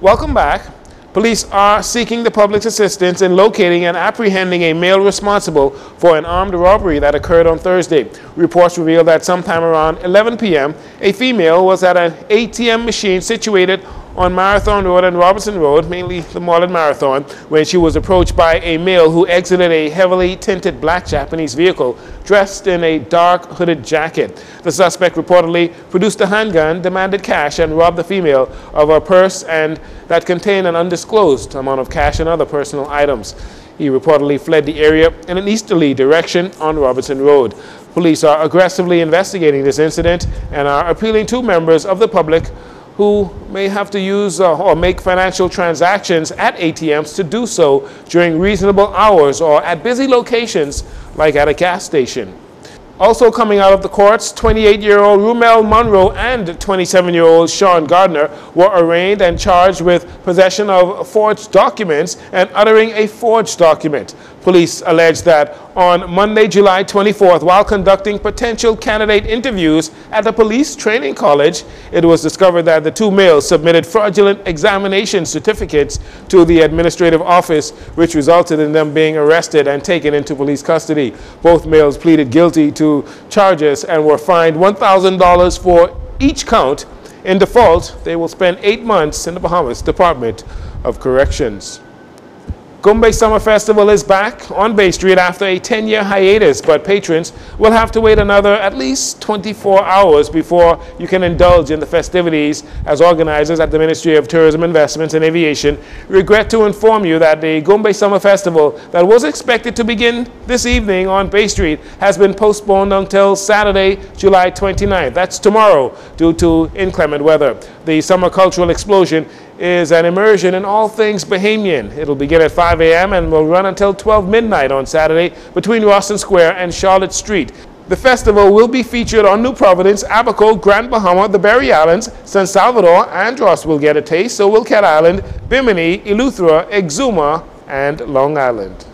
Welcome back. Police are seeking the public's assistance in locating and apprehending a male responsible for an armed robbery that occurred on Thursday. Reports reveal that sometime around 11 p.m., a female was at an ATM machine situated on Marathon Road and Robertson Road, mainly the Mall at Marathon, when she was approached by a male who exited a heavily tinted black Japanese vehicle dressed in a dark hooded jacket. The suspect reportedly produced a handgun, demanded cash, and robbed the female of her purse and that contained an undisclosed amount of cash and other personal items. He reportedly fled the area in an easterly direction on Robertson Road. Police are aggressively investigating this incident and are appealing to members of the public who may have to use or make financial transactions at ATMs to do so during reasonable hours or at busy locations like at a gas station. Also coming out of the courts, 28-year-old Rumel Monroe and 27-year-old Sean Gardner were arraigned and charged with possession of forged documents and uttering a forged document. Police allege that on Monday, July 24th, while conducting potential candidate interviews at the police training college, it was discovered that the two males submitted fraudulent examination certificates to the administrative office, which resulted in them being arrested and taken into police custody. Both males pleaded guilty to charges and were fined $1,000 for each count. In default, they will spend 8 months in the Bahamas Department of Corrections. Gombe Summer Festival is back on Bay Street after a 10-year hiatus, but patrons will have to wait another at least 24 hours before you can indulge in the festivities, as organizers at the Ministry of Tourism, Investments and Aviation regret to inform you that the Gombe Summer Festival that was expected to begin this evening on Bay Street has been postponed until Saturday, July 29th. That's tomorrow, due to inclement weather. The summer cultural explosion is an immersion in all things Bahamian. It'll begin at 5 a.m. and will run until 12 midnight on Saturday between Rawson Square and Charlotte Street. The festival will be featured on New Providence, Abaco, Grand Bahama, the Berry Islands, San Salvador, Andros will get a taste, so will Cat Island, Bimini, Eleuthera, Exuma, and Long Island.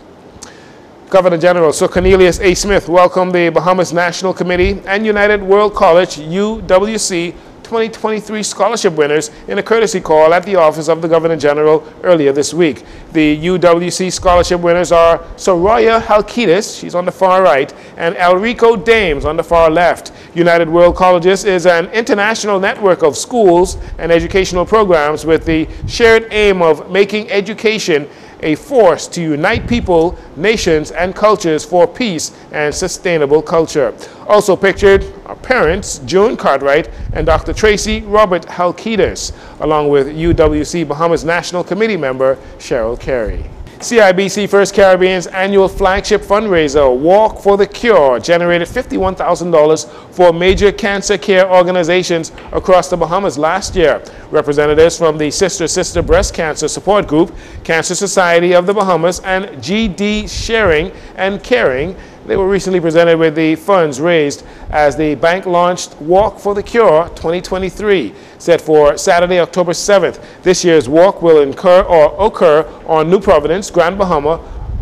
Governor General Sir Cornelius A. Smith welcomed the Bahamas National Committee and United World College UWC 2023 scholarship winners in a courtesy call at the office of the Governor General earlier this week. The UWC scholarship winners are Soraya Halkitis, she's on the far right, and Elrico Dames on the far left. United World Colleges is an international network of schools and educational programs with the shared aim of making education a force to unite people, nations, and cultures for peace and sustainable culture. Also pictured are parents June Cartwright and Dr. Tracy Robert Halkitis, along with UWC Bahamas National Committee member Cheryl Carey. CIBC First Caribbean's annual flagship fundraiser, Walk for the Cure, generated $51,000 for major cancer care organizations across the Bahamas last year. Representatives from the Sister Breast Cancer Support Group, Cancer Society of the Bahamas, and GD Sharing and Caring, they were recently presented with the funds raised as the bank launched Walk for the Cure 2023, set for Saturday, October 7th. This year's walk will occur on New Providence, Grand Bahama,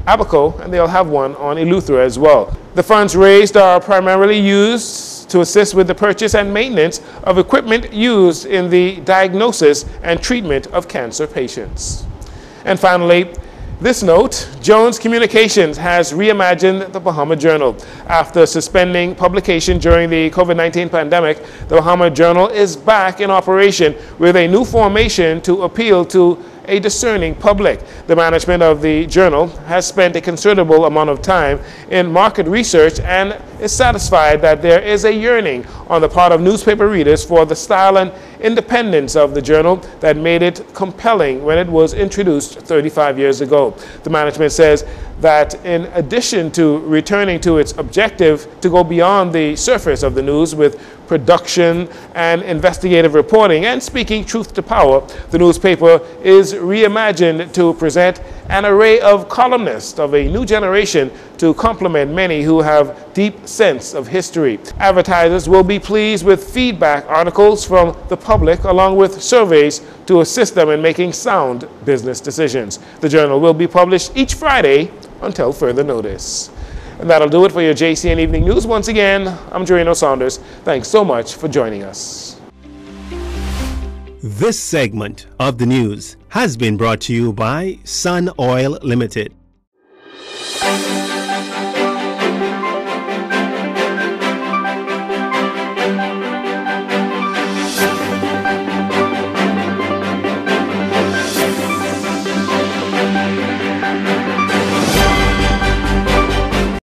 Abaco, and they'll have one on Eleuthera as well. The funds raised are primarily used to assist with the purchase and maintenance of equipment used in the diagnosis and treatment of cancer patients. And finally, this note, Jones Communications has reimagined the Bahama Journal. After suspending publication during the COVID-19 pandemic, the Bahama Journal is back in operation with a new formation to appeal to a discerning public. The management of the journal has spent a considerable amount of time in market research and is satisfied that there is a yearning on the part of newspaper readers for the style and independence of the journal that made it compelling when it was introduced 35 years ago. The management says that in addition to returning to its objective to go beyond the surface of the news with production and investigative reporting and speaking truth to power, the newspaper is reimagined to present an array of columnists of a new generation to complement many who have deep sense of history. Advertisers will be pleased with feedback articles from the public along with surveys to assist them in making sound business decisions. The journal will be published each Friday until further notice. And that'll do it for your JCN Evening News. Once again, I'm Jcn Saunders. Thanks so much for joining us. This segment of the news has been brought to you by Sun Oil Limited.